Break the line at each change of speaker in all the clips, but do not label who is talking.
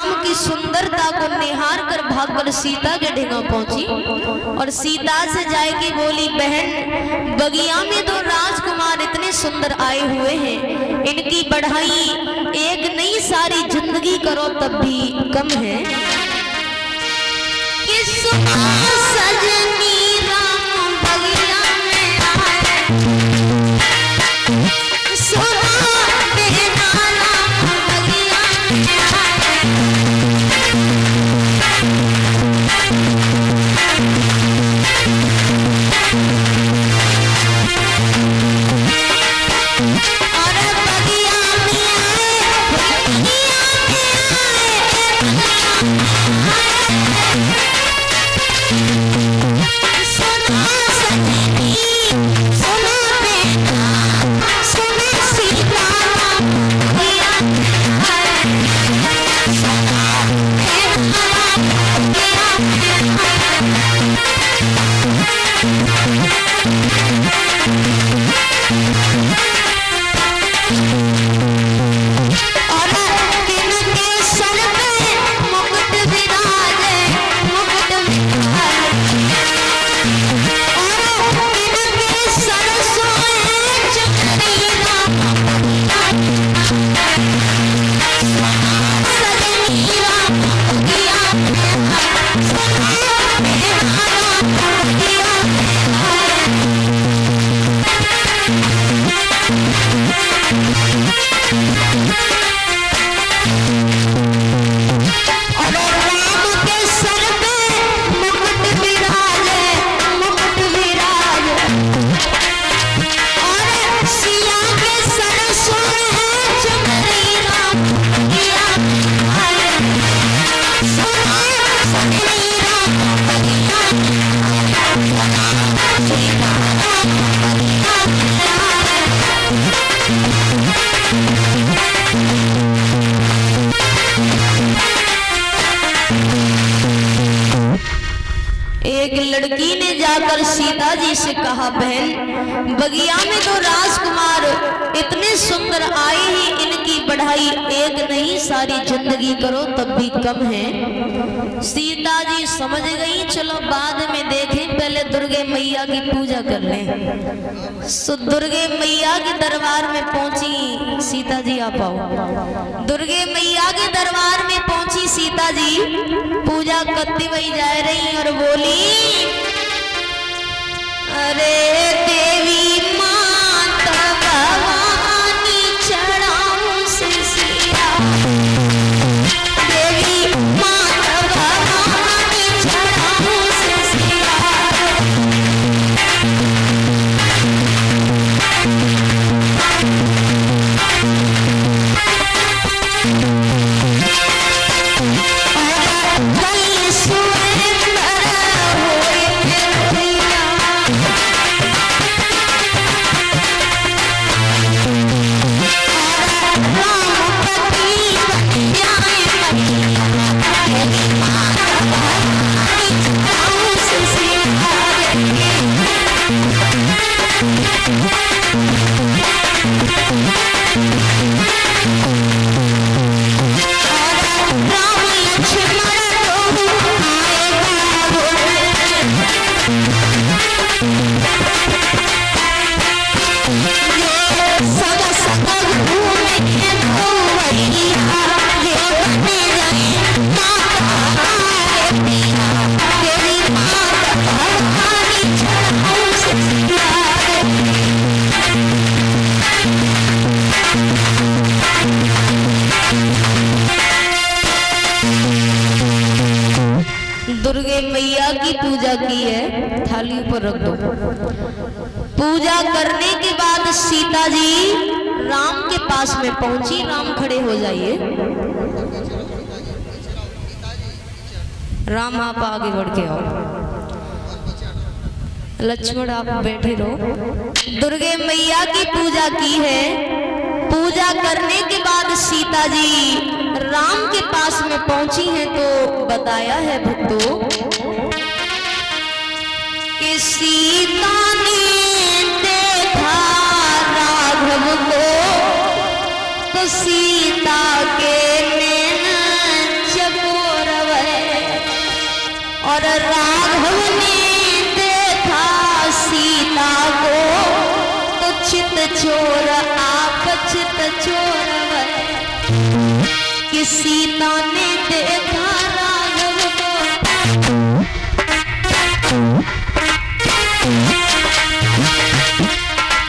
राम की सुंदरता को निहार कर भागकर सीता के ढिंगा पहुंची और सीता से जाए कि बोली, बहन बगिया में तो राजकुमार इतने सुंदर आए हुए हैं, इनकी बढ़ाई एक नई सारी जिंदगी करो तब भी कम है। कि सजनी राम बगिया में आए, सुना देना राम बगिया में आए। और बगिया में आए, सुना सजनी सुना बेटा सुना सीता राम बगिया में आए, सुना बेटा राम बगिया में आए। और इनके सर पे मुकुट विराजे, मुकुट विराजे। और इनके सर सोए चुनरी राम बगिया में आए, सजनी राम बगिया में आए, सुना बेटा राम बगिया में आए। और राम के सर पे मुकुट विराजे, मुकुट विराजे। और सिया के सर सोए हैं चुनरी राम बगिया में आए, सुना सजनी राम बगिया में आए, सुना सीता राम बगिया में आए। एक लड़की ने जाकर सीता जी से कहा, बहन बगिया में तो राजकुमार इतने सुंदर आए हैं, इनकी बढ़ाई एक नहीं सारी जिंदगी करो तब भी कम है। सीता जी समझ गई, चलो बाद में देखें, पहले दुर्गे मैया की पूजा कर लें। सो दुर्गे मैया के दरबार में पहुंची सीता जी, आ पाओ। दुर्गे मैया के दरबार में पहुंची सीता जी, पूजा करती हुई जा रही और बोली, अरे देवी माता भवानी चढ़ाऊं सिसिया, देवी माता भवानी चढ़ाऊं सिसिया। कल स्वयंवर होए भैया, दुर्गे मैया की पूजा की है, थाली ऊपर रख दो। पूजा करने के बाद सीता जी राम के पास में पहुंची। राम खड़े हो जाइए। राम आप आगे बढ़ के आओ। लक्ष्मण आप बैठे रहो। दुर्गे मैया की पूजा की है। पूजा करने के बाद सीता जी राम के पास में पहुंची हैं तो बताया है भक्तों कि सीता ने देखा राघव को तो सीता के नैन सीता ने देखा राघव को,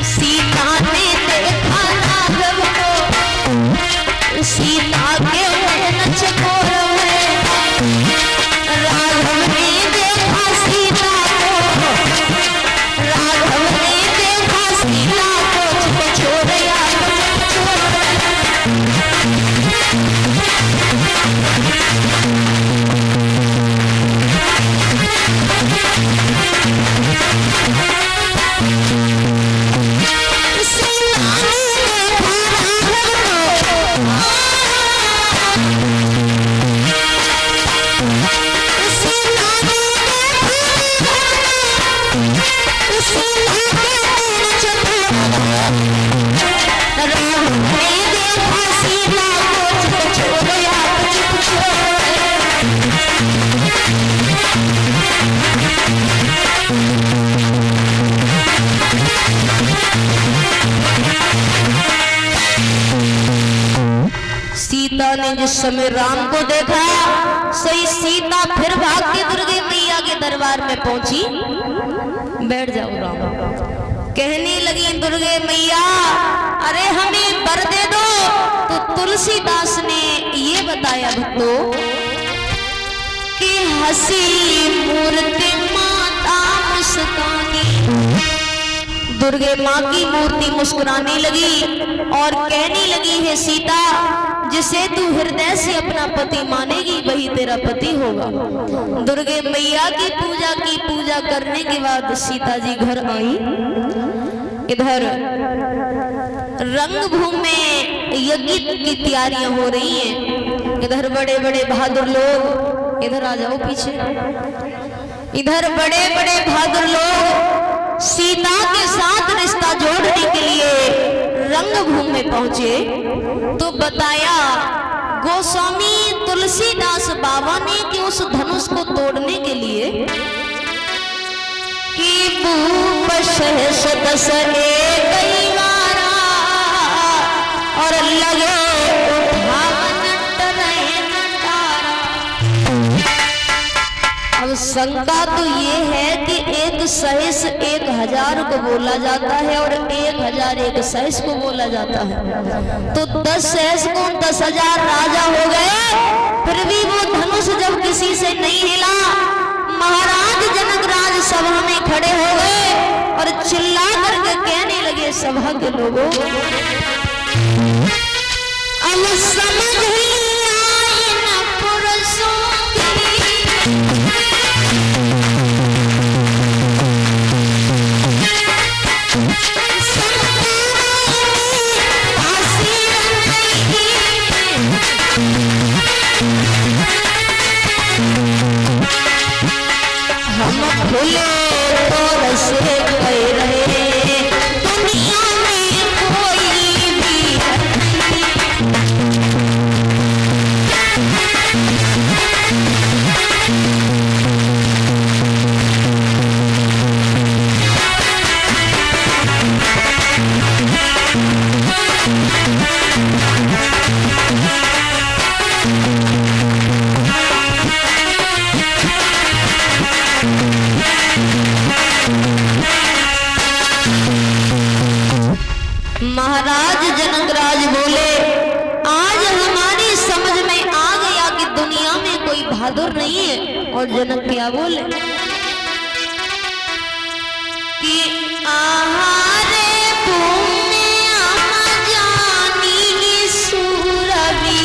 सीता ने देखा राघव को, सीता के नयन चकोर हुए। राघव ने देखा सीता को, राघव ने देखा सीता को, छोड़या सीता ने जिस समय राम को देखा, सही सीता फिर भाग के दुर्गे मैया के दरबार में पहुंची। बैठ जाओ राम। कहने लगी दुर्गे मैया, अरे हमें वर दे दो। तो तुलसीदास ने ये बताया भक्तों कि हंसी मूर्ति माता मुस्कानी, दुर्गे माँ की मूर्ति मुस्कुराने लगी और कहने लगी, है सीता, जिसे तू हृदय से अपना पति मानेगी वही तेरा पति होगा। दुर्गे मैया की पूजा करने के बाद सीता जी घर आई। इधर रंगभूमि में यज्ञ की तैयारियां हो रही हैं। इधर बड़े बड़े बहादुर लोग, इधर आ जाओ पीछे, इधर बड़े बड़े बहादुर लोग सीता के साथ रिश्ता जोड़ने के लिए रंगभूमि में पहुंचे। तो बताया गोस्वामी तुलसीदास बाबा ने कि उस धनुष को तोड़ने के लिए कि भूप सहस दस कई बारा और लगे अब शंका तो ये है कि एक सहस 1000 को बोला जाता है और 1000 एक सहस को बोला जाता है। तो 10 सहस को 10,000 राजा हो गए, फिर भी वो धनुष जब किसी से नहीं हिला, महाराज जनकराज सभा में खड़े हो गए और चिल्ला करके कहने लगे सभा के लोगों, अब समझ ही आए न पुरुषों की, हम भूले तो रसे गए रहे दुनिया में कोई भी महाराज जनकराज बोले, आज हमारी समझ में आ गया कि दुनिया में कोई बहादुर नहीं है। और जनक क्या बोले कि आहारे भूमि जानी सुरवी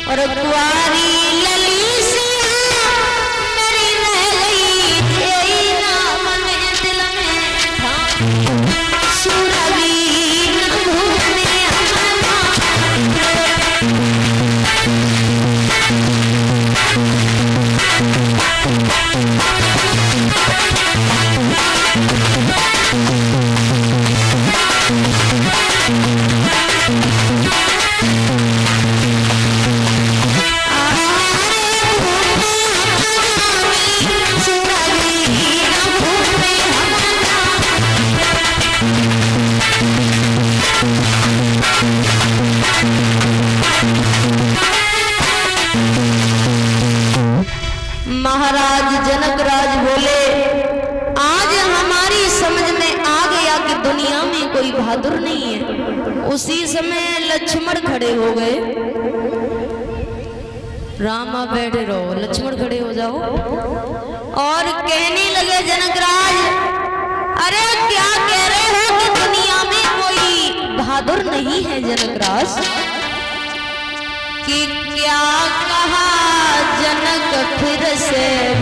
और कुआरी लली से जनक राज बोले, आज हमारी समझ में आ गया कि दुनिया में कोई बहादुर नहीं है। उसी समय लक्ष्मण खड़े हो गए। रामा बैठे रहो, लक्ष्मण खड़े हो जाओ और कहने लगे जनकराज, अरे क्या कह रहे हो कि दुनिया में कोई बहादुर नहीं है जनकराज? कि क्या कहा जनक फिर से